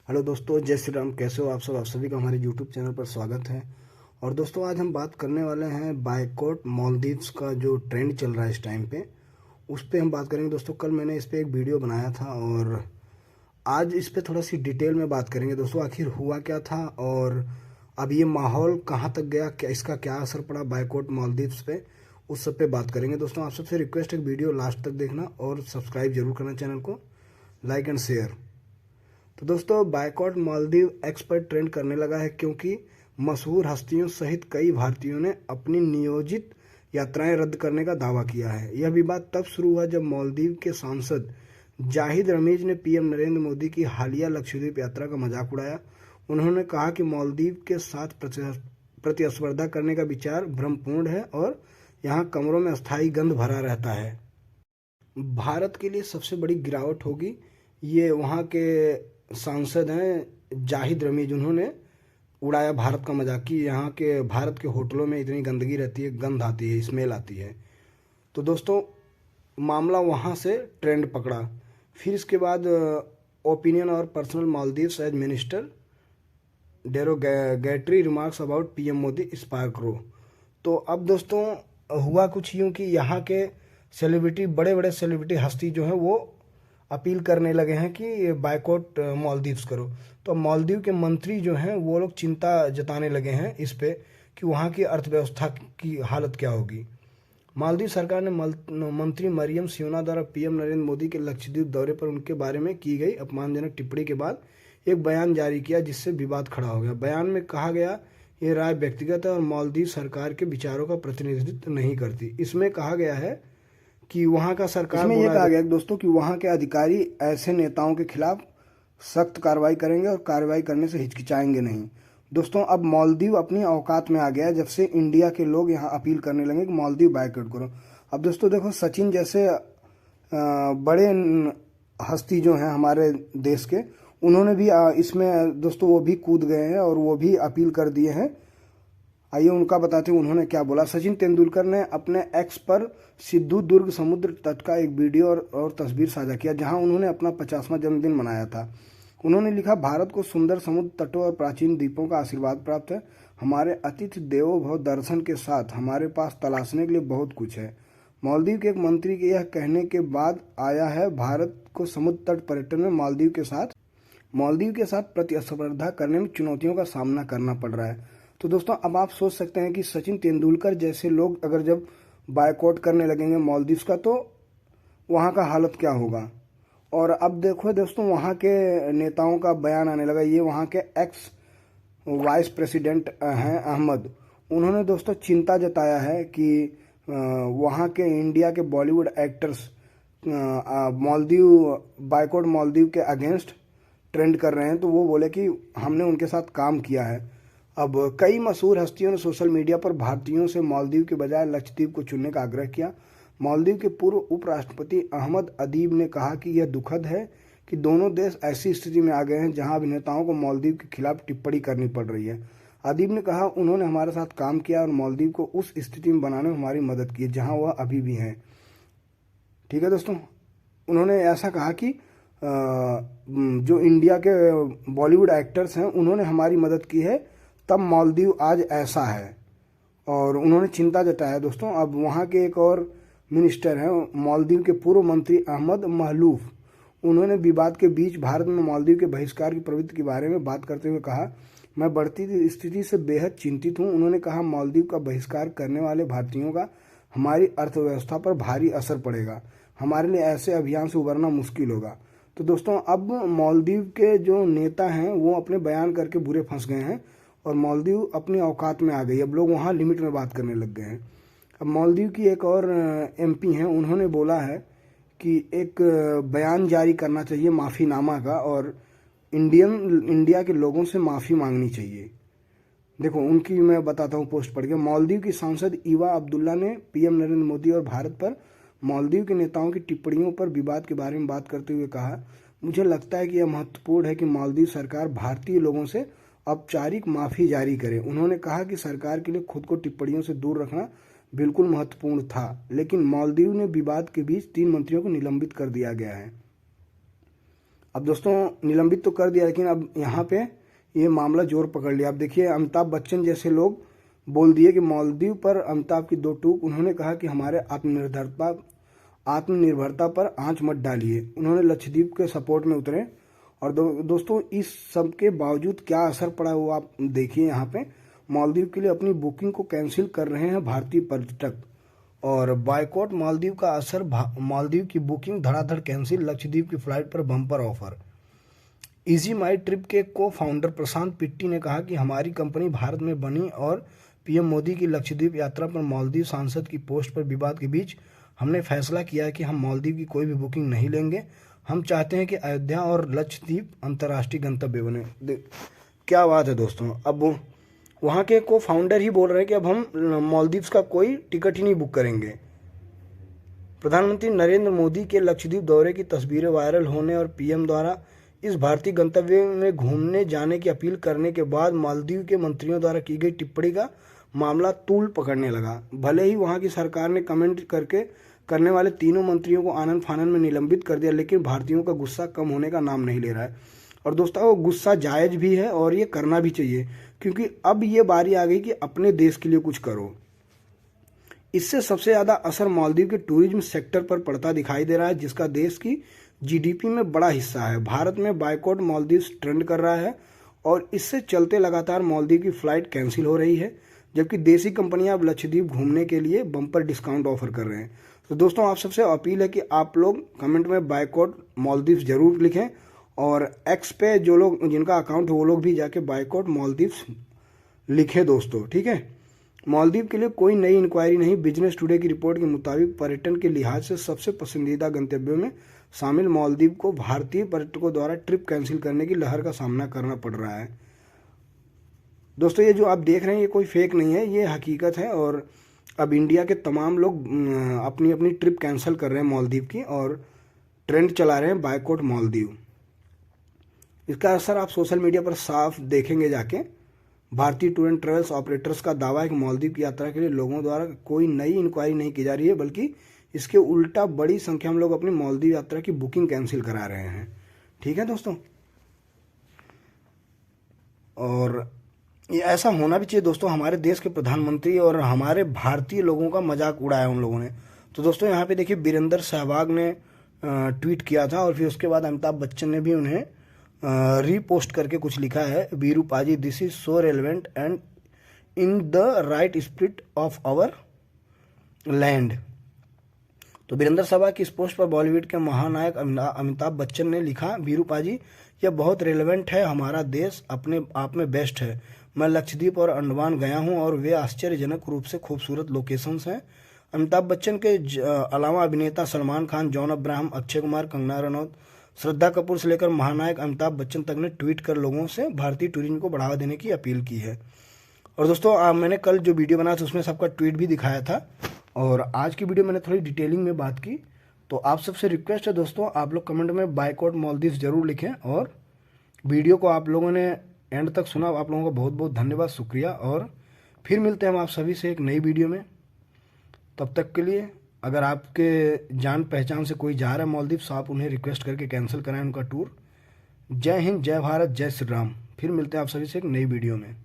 Hello दोस्तों, जय श्री राम। कैसे हो आप सब? आप सभी का हमारे यूट्यूब चैनल पर स्वागत है। और दोस्तों, आज हम बात करने वाले हैं बायकॉट मालदीव्स का जो ट्रेंड चल रहा है इस टाइम पे, उस पे हम बात करेंगे। दोस्तों, कल मैंने इस पे एक वीडियो बनाया था और आज इस पे थोड़ा सी डिटेल में बात करेंगे। दोस्तों, आखिर हुआ क्या था और अब ये माहौल कहाँ तक गया, क्या इसका क्या असर पड़ा बायकॉट मालदीव्स पे, उस सब पे बात करेंगे। दोस्तों, आप सबसे रिक्वेस्ट है वीडियो लास्ट तक देखना और सब्सक्राइब जरूर करना चैनल को, लाइक एंड शेयर। तो दोस्तों, बायकॉट मालदीव एक्स पर ट्रेंड करने लगा है क्योंकि मशहूर हस्तियों सहित कई भारतीयों ने अपनी नियोजित यात्राएं रद्द करने का दावा किया है। यह विवाद तब शुरू हुआ जब मालदीव के सांसद जाहिद रमीज ने पीएम नरेंद्र मोदी की हालिया लक्षद्वीप यात्रा का मजाक उड़ाया। उन्होंने कहा कि मालदीव के साथ प्रतिस्पर्धा करने का विचार भ्रमपूर्ण है और यहाँ कमरों में अस्थायी गंध भरा रहता है। भारत के लिए सबसे बड़ी गिरावट होगी। ये वहाँ के सांसद हैं जाहिद रमीज, उन्होंने उड़ाया भारत का मजाक कि यहाँ के भारत के होटलों में इतनी गंदगी रहती है, गंध आती है, स्मेल आती है। तो दोस्तों, मामला वहाँ से ट्रेंड पकड़ा। फिर इसके बाद ओपिनियन और personal Maldives as minister derogatory remarks about PM Modi spark row. तो अब दोस्तों, हुआ कुछ यूँ कि यहाँ के सेलिब्रिटी, बड़े बड़े सेलिब्रिटी हस्ती जो है वो अपील करने लगे हैं कि बायकॉट मालदीव्स करो। तो मालदीव के मंत्री जो हैं वो लोग चिंता जताने लगे हैं इस पे कि वहाँ की अर्थव्यवस्था की हालत क्या होगी। मालदीव सरकार ने मंत्री मरियम सियोना द्वारा पीएम नरेंद्र मोदी के लक्षद्वीप दौरे पर उनके बारे में की गई अपमानजनक टिप्पणी के बाद एक बयान जारी किया जिससे विवाद खड़ा हो गया। बयान में कहा गया, ये राय व्यक्तिगत है और मालदीव सरकार के विचारों का प्रतिनिधित्व नहीं करती। इसमें कहा गया है कि वहाँ का सरकार, इसमें यह कहा गया दोस्तों कि वहाँ के अधिकारी ऐसे नेताओं के खिलाफ सख्त कार्रवाई करेंगे और कार्रवाई करने से हिचकिचाएंगे नहीं। दोस्तों, अब मालदीव अपनी औकात में आ गया है जब से इंडिया के लोग यहाँ अपील करने लगे कि मालदीव बायकॉट करो। अब दोस्तों देखो, सचिन जैसे बड़े हस्ती जो हैं हमारे देश के, उन्होंने भी इसमें दोस्तों वो भी कूद गए हैं और वो भी अपील कर दिए हैं। आइए उनका बताते हैं उन्होंने क्या बोला। सचिन तेंदुलकर ने अपने एक्स पर सिद्धू दुर्ग समुद्र तट का एक वीडियो और तस्वीर साझा किया जहां उन्होंने अपना 50वां जन्मदिन मनाया था। उन्होंने लिखा, भारत को सुंदर समुद्र तटों और प्राचीन द्वीपों का आशीर्वाद प्राप्त है। हमारे अतिथि देवो भव दर्शन के साथ हमारे पास तलाशने के लिए बहुत कुछ है। मालदीव के एक मंत्री के यह कहने के बाद आया है भारत को समुद्र तट पर्यटन में मालदीव के साथ प्रतिस्पर्धा करने में चुनौतियों का सामना करना पड़ रहा है। तो दोस्तों, अब आप सोच सकते हैं कि सचिन तेंदुलकर जैसे लोग अगर जब बायकॉट करने लगेंगे मालदीव्स का, तो वहाँ का हालत क्या होगा। और अब देखो दोस्तों, वहाँ के नेताओं का बयान आने लगा। ये वहाँ के एक्स वाइस प्रेसिडेंट हैं अहमद, उन्होंने दोस्तों चिंता जताया है कि वहाँ के इंडिया के बॉलीवुड एक्टर्स बायकॉट मालदीव के अगेंस्ट ट्रेंड कर रहे हैं। तो वो बोले कि हमने उनके साथ काम किया है। अब कई मशहूर हस्तियों ने सोशल मीडिया पर भारतीयों से मालदीव के बजाय लक्षद्वीप को चुनने का आग्रह किया। मालदीव के पूर्व उपराष्ट्रपति अहमद अदीब ने कहा कि यह दुखद है कि दोनों देश ऐसी स्थिति में आ गए हैं जहां अभिनेताओं को मालदीव के खिलाफ टिप्पणी करनी पड़ रही है। अदीब ने कहा, उन्होंने हमारे साथ काम किया और मालदीव को उस स्थिति में बनाने में हमारी मदद की जहां वह अभी भी हैं। ठीक है दोस्तों, उन्होंने ऐसा कहा कि जो इंडिया के बॉलीवुड एक्टर्स हैं उन्होंने हमारी मदद की है, तब मालदीव आज ऐसा है। और उन्होंने चिंता जताया दोस्तों। अब वहाँ के एक और मिनिस्टर हैं मालदीव के पूर्व मंत्री अहमद महलूफ, उन्होंने विवाद के बीच भारत में मालदीव के बहिष्कार की प्रवृत्ति के बारे में बात करते हुए कहा, मैं बढ़ती स्थिति से बेहद चिंतित हूँ। उन्होंने कहा, मालदीव का बहिष्कार करने वाले भारतीयों का हमारी अर्थव्यवस्था पर भारी असर पड़ेगा। हमारे लिए ऐसे अभियान से उबरना मुश्किल होगा। तो दोस्तों, अब मालदीव के जो नेता हैं वो अपने बयान करके बुरे फंस गए हैं और मालदीव अपनी औकात में आ गई। अब लोग वहाँ लिमिट में बात करने लग गए हैं। अब मालदीव की एक और एमपी हैं, उन्होंने बोला है कि एक बयान जारी करना चाहिए माफ़ीनामा का और इंडिया के लोगों से माफ़ी मांगनी चाहिए। देखो, उनकी मैं बताता हूँ पोस्ट पढ़ के। मालदीव की सांसद ईवा अब्दुल्ला ने पीएम नरेंद्र मोदी और भारत पर मालदीव के नेताओं की टिप्पणियों पर विवाद के बारे में बात करते हुए कहा, मुझे लगता है कि यह महत्वपूर्ण है कि मालदीव सरकार भारतीय लोगों से औपचारिक माफ़ी जारी करे। उन्होंने कहा कि सरकार के लिए खुद को टिप्पणियों से दूर रखना बिल्कुल महत्वपूर्ण था, लेकिन मालदीव ने विवाद के बीच 3 मंत्रियों को निलंबित कर दिया गया है। अब दोस्तों निलंबित तो कर दिया, लेकिन अब यहाँ पे ये मामला जोर पकड़ लिया। अब देखिए अमिताभ बच्चन जैसे लोग बोल दिए कि मालदीव पर अमिताभ की दो टूक। उन्होंने कहा कि हमारे आत्मनिर्भरता पर आंच मत डालिए। उन्होंने लक्षद्वीप के सपोर्ट में उतरे। और दोस्तों इस सब के बावजूद क्या असर पड़ा वो आप देखिए। यहाँ पे मालदीव के लिए अपनी बुकिंग को कैंसिल कर रहे हैं भारतीय पर्यटक। और बायकॉट मालदीव का असर, मालदीव की बुकिंग धड़ाधड़ कैंसिल, लक्षद्वीप की फ्लाइट पर बम्पर ऑफर। इजी माई ट्रिप के को फाउंडर प्रशांत पिट्टी ने कहा कि हमारी कंपनी भारत में बनी और पीएम मोदी की लक्षद्वीप यात्रा पर मालदीव सांसद की पोस्ट पर विवाद के बीच हमने फैसला किया है कि हम मालदीव की कोई भी बुकिंग नहीं लेंगे। हम चाहते हैं कि अयोध्या और लक्षद्वीप अंतर्राष्ट्रीय गंतव्य बने। क्या बात है दोस्तों। अब वहाँ के को फाउंडर ही बोल रहे हैं कि अब हम मालदीव्स का कोई टिकट ही नहीं बुक करेंगे। प्रधानमंत्री नरेंद्र मोदी के लक्षद्वीप दौरे की तस्वीरें वायरल होने और पीएम द्वारा इस भारतीय गंतव्य में घूमने जाने की अपील करने के बाद मालदीव के मंत्रियों द्वारा की गई टिप्पणी का मामला तूल पकड़ने लगा। भले ही वहाँ की सरकार ने कमेंट करने वाले तीनों मंत्रियों को आनन फानन में निलंबित कर दिया, लेकिन भारतीयों का गुस्सा कम होने का नाम नहीं ले रहा है। और दोस्तों वो गुस्सा जायज़ भी है और ये करना भी चाहिए, क्योंकि अब ये बारी आ गई कि अपने देश के लिए कुछ करो। इससे सबसे ज़्यादा असर मालदीव के टूरिज्म सेक्टर पर पड़ता दिखाई दे रहा है, जिसका देश की जीडीपी में बड़ा हिस्सा है। भारत में बायकॉट मालदीव ट्रेंड कर रहा है और इससे चलते लगातार मालदीव की फ्लाइट कैंसिल हो रही है, जबकि देसी कंपनियां अब लक्षद्वीप घूमने के लिए बम्पर डिस्काउंट ऑफर कर रहे हैं। तो दोस्तों आप सबसे अपील है कि आप लोग कमेंट में बायकॉट मालदीव जरूर लिखें, और एक्स पे जो लोग जिनका अकाउंट है वो लोग भी जाके बायकॉट मालदीव लिखें दोस्तों, ठीक है। मालदीव के लिए कोई नई इंक्वायरी नहीं। बिजनेस टुडे की रिपोर्ट के मुताबिक पर्यटन के लिहाज से सबसे पसंदीदा गंतव्यों में शामिल मालदीव को भारतीय पर्यटकों द्वारा ट्रिप कैंसिल करने की लहर का सामना करना पड़ रहा है। दोस्तों ये जो आप देख रहे हैं ये कोई फेक नहीं है, ये हकीकत है। और अब इंडिया के तमाम लोग अपनी अपनी ट्रिप कैंसिल कर रहे हैं मालदीव की, और ट्रेंड चला रहे हैं बायकॉट मालदीव। इसका असर आप सोशल मीडिया पर साफ देखेंगे जाके। भारतीय टूर एंड ट्रेवल्स ऑपरेटर्स का दावा है कि मालदीव की यात्रा के लिए लोगों द्वारा कोई नई इंक्वायरी नहीं की जा रही है, बल्कि इसके उल्टा बड़ी संख्या में लोग अपनी मालदीव यात्रा की बुकिंग कैंसिल करा रहे हैं। ठीक है दोस्तों, और ये ऐसा होना भी चाहिए दोस्तों। हमारे देश के प्रधानमंत्री और हमारे भारतीय लोगों का मजाक उड़ाया उन लोगों ने। तो दोस्तों यहाँ पे देखिए वीरेंद्र सहवाग ने ट्वीट किया था, और फिर उसके बाद अमिताभ बच्चन ने भी उन्हें रीपोस्ट करके कुछ लिखा है। Veeru paaji, this is so relevant and in the right spirit of our land. तो वीरेंद्र सहवाग की इस पोस्ट पर बॉलीवुड के महानायक अमिताभ बच्चन ने लिखा, वीरू पाजी यह बहुत रेलेवेंट है, हमारा देश अपने आप में बेस्ट है। मैं लक्षद्वीप और अंडमान गया हूं और वे आश्चर्यजनक रूप से खूबसूरत लोकेशंस हैं। अमिताभ बच्चन के अलावा अभिनेता सलमान खान, जॉन अब्राहम, अक्षय कुमार, कंगना रनौत, श्रद्धा कपूर से लेकर महानायक अमिताभ बच्चन तक ने ट्वीट कर लोगों से भारतीय टूरिज्म को बढ़ावा देने की अपील की है। और दोस्तों मैंने कल जो वीडियो बनाया था उसमें सबका ट्वीट भी दिखाया था, और आज की वीडियो मैंने थोड़ी डिटेलिंग में बात की। तो आप सबसे रिक्वेस्ट है दोस्तों, आप लोग कमेंट में बायकॉट मालदीव जरूर लिखें, और वीडियो को आप लोगों ने एंड तक सुना, आप लोगों का बहुत बहुत धन्यवाद, शुक्रिया। और फिर मिलते हैं हम आप सभी से एक नई वीडियो में। तब तक के लिए अगर आपके जान पहचान से कोई जा रहा है मालदीव, आप उन्हें रिक्वेस्ट करके कैंसिल कराएं उनका टूर। जय हिंद, जय भारत, जय श्री राम। फिर मिलते हैं आप सभी से एक नई वीडियो में।